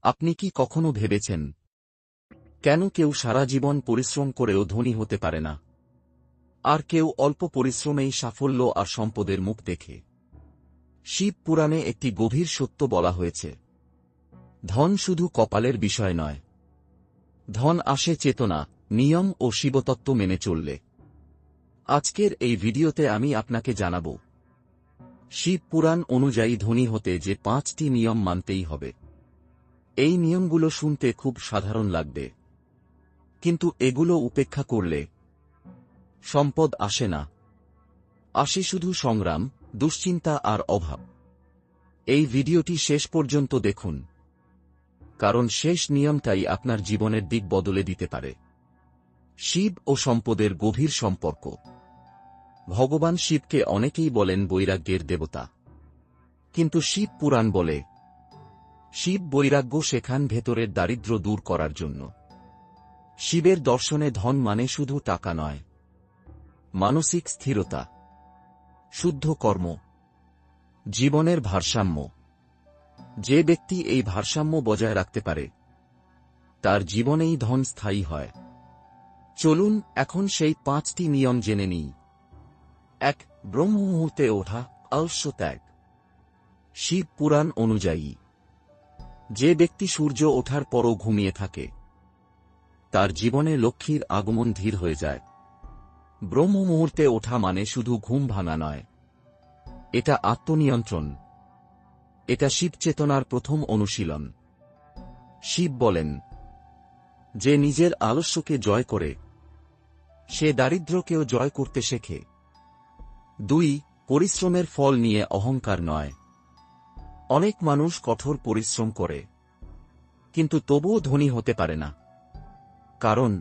আপনি কি কখনো ভেবেছেন কেন কেউ সারা জীবন পরিশ্রম করেও ধনী হতে পারে না, আর কেউ অল্প পরিশ্রমেই সাফল্য আর সম্পদের মুখ দেখে? শিব পুরাণে একটি গভীর সত্য বলা হয়েছে। ধন শুধু কপালের বিষয় নয়। ধন আসে চেতনা, নিয়ম ও শিবতত্ত্ব মেনে চললে। আজকের এই ভিডিওতে আমি আপনাকে জানাব শিব পুরাণ অনুযায়ী ধনী হতে যে 5টি নিয়ম মানতেই হবে। এই নিয়মগুলো শুনতে খুব সাধারণ লাগবে, কিন্তু এগুলো উপেক্ষা করলে সম্পদ আসে না। আসে শুধু সংগ্রাম, দুশ্চিন্তা আর অভাব। এই ভিডিওটি শেষ পর্যন্ত দেখুন, কারণ শেষ নিয়মটাই আপনার জীবনের দিক বদলে দিতে পারে। শিব ও সম্পদের গভীর সম্পর্ক। ভগবান শিবকে অনেকেই বলেন বৈরাগ্যের দেবতা, কিন্তু শিব পুরাণ বলে শিব বৈরাগ্য শেখান ভেতরের দারিদ্র্য দূর করার জন্য। শিবের দর্শনে ধন মানে শুধু টাকা নয়, মানসিক স্থিরতা, শুদ্ধ কর্ম, জীবনের ভারসাম্য। যে ব্যক্তি এই ভারসাম্য বজায় রাখতে পারে তার জীবনেই ধন স্থায়ী হয়। চলুন এখন সেই 5টি নিয়ম জেনে নিই। 1. ব্রহ্ম মুহূর্তে ওঠা, আলস্য ত্যাগ। শিব পুরাণ অনুযায়ী যে ব্যক্তি সূর্য ওঠার পরও ঘুমিয়ে থাকে তার জীবনে লক্ষ্মীর আগমন ধীর হয়ে যায়। ব্রহ্ম মুহূর্তে ওঠা মানে শুধু ঘুম ভাঙা নয়, এটা আত্মনিয়ন্ত্রণ। এটা শিব চেতনার প্রথম অনুশীলন। শিব বলেন, যে নিজের আলস্যকে জয় করে সে দারিদ্র্যকেও জয় করতে শেখে। 2. পরিশ্রমের ফল নিয়ে অহংকার নয়। অনেক মানুষ কঠোর পরিশ্রম করে কিন্তু তবুও ধনী হতে পারে না। কারণ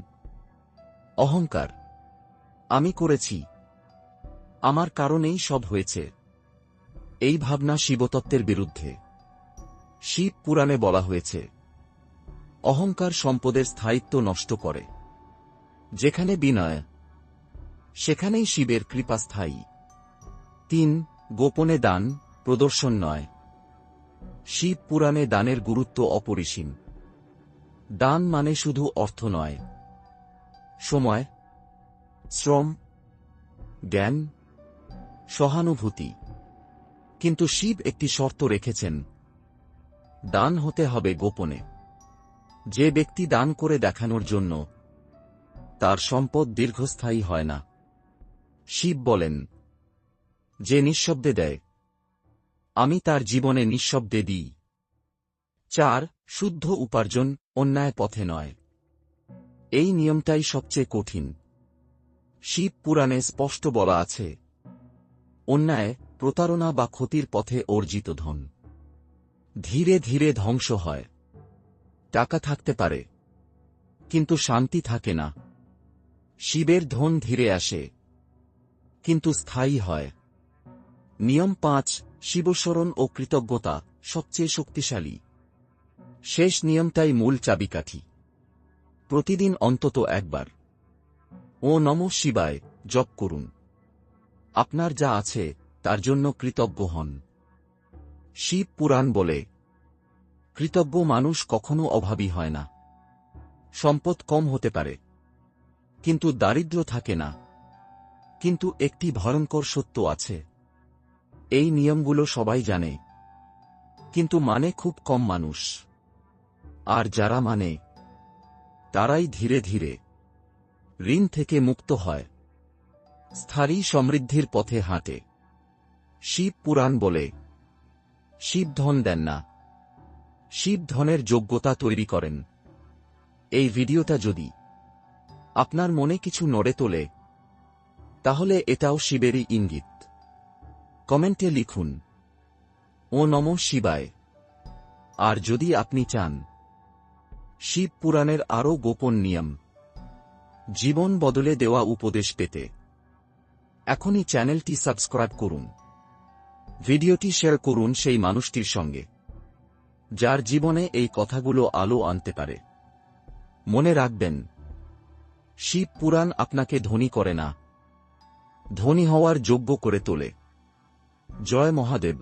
অহংকার। আমি করেছি, আমার কারণেই সব হয়েছে। এই ভাবনা শিবতত্ত্বের বিরুদ্ধে। শিব পুরাণে বলা হয়েছে অহংকার সম্পদের স্থায়িত্ব নষ্ট করে। যেখানে বিনয় সেখানেই শিবের কৃপা স্থায়ী। 3. গোপনে দান, প্রদর্শন নয়। শিব পুরাণে দানের গুরুত্ব অপরিসীম। দান মানে শুধু অর্থ নয়, সময়, শ্রম, জ্ঞান, সহানুভূতি। কিন্তু শিব একটি শর্ত রেখেছেন, দান হতে হবে গোপনে। যে ব্যক্তি দান করে দেখানোর জন্য তার সম্পদ দীর্ঘস্থায়ী হয় না। শিব বলেন, যে নিঃশব্দে দেয় আমি তার জীবনে নিঃশব্দে দিই। 4. শুদ্ধ উপার্জন, অন্যায় পথে নয়। এই নিয়মটাই সবচেয়ে কঠিন। শিব পুরাণে স্পষ্ট বলা আছে অন্যায়, প্রতারণা বা ক্ষতির পথে অর্জিত ধন ধীরে ধীরে ধ্বংস হয়। টাকা থাকতে পারে কিন্তু শান্তি থাকে না। শিবের ধন ধীরে আসে কিন্তু স্থায়ী হয়। নিয়ম 5. শিবস্মরণ ও কৃতজ্ঞতা সবচেয়ে শক্তিশালী। শেষ নিয়মটাই মূল চাবিকাঠি। প্রতিদিন অন্তত একবার ও নমঃ শিবায় জপ করুন। আপনার যা আছে তার জন্য কৃতজ্ঞ হন। শিব পুরাণ বলে কৃতজ্ঞ মানুষ কখনো অভাবী হয় না। সম্পদ কম হতে পারে কিন্তু দারিদ্র্য থাকে না। কিন্তু একটি ভয়ঙ্কর সত্য আছে, এই নিয়মগুলো সবাই জানে কিন্তু মানে খুব কম মানুষ। আর যারা মানে তারাই ধীরে ধীরে ঋণ থেকে মুক্ত হয়, স্থায়ী সমৃদ্ধির পথে হাঁটে। শিব পুরাণ বলে শিব ধন দেন না, শিব ধনের যোগ্যতা তৈরি করেন। এই ভিডিওটা যদি আপনার মনে কিছু নড়ে তোলে তাহলে এটাও শিবেরই ইঙ্গিত। কমেন্টে লিখুন ও নমঃ শিবায়। আর যদি আপনি চান শিব পুরাণের আরও গোপন নিয়ম, জীবন বদলে দেওয়া উপদেশ পেতে এখনই চ্যানেলটি সাবস্ক্রাইব করুন। ভিডিওটি শেয়ার করুন সেই মানুষটির সঙ্গে যার জীবনে এই কথাগুলো আলো আনতে পারে। মনে রাখবেন, শিব পুরাণ আপনাকে ধনী করে না, ধনী হওয়ার যোগ্য করে তোলে। জয় মহাদেব।